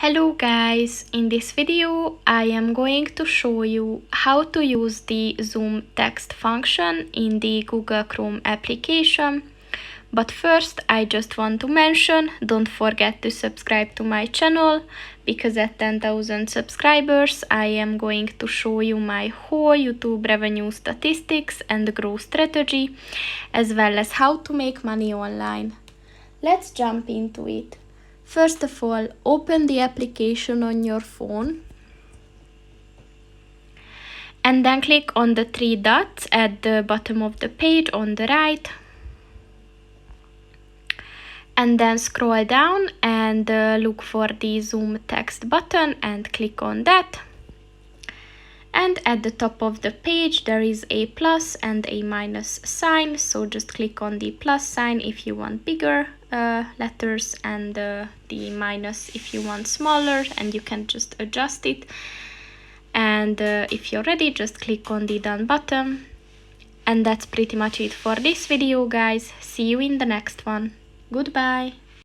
Hello guys, in this video I am going to show you how to use the Zoom text function in the Google Chrome application. But first I just want to mention, don't forget to subscribe to my channel, because at 10,000 subscribers I am going to show you my whole YouTube revenue statistics and growth strategy, as well as how to make money online. Let's jump into it. First of all, open the application on your phone and then click on the three dots at the bottom of the page on the right, and then scroll down and look for the Zoom text button and click on that. And at the top of the page there is a plus and a minus sign, so just click on the plus sign if you want bigger letters, and the minus if you want smaller, and you can just adjust it. And if you're ready, just click on the done button. And that's pretty much it for this video, guys. See you in the next one. Goodbye.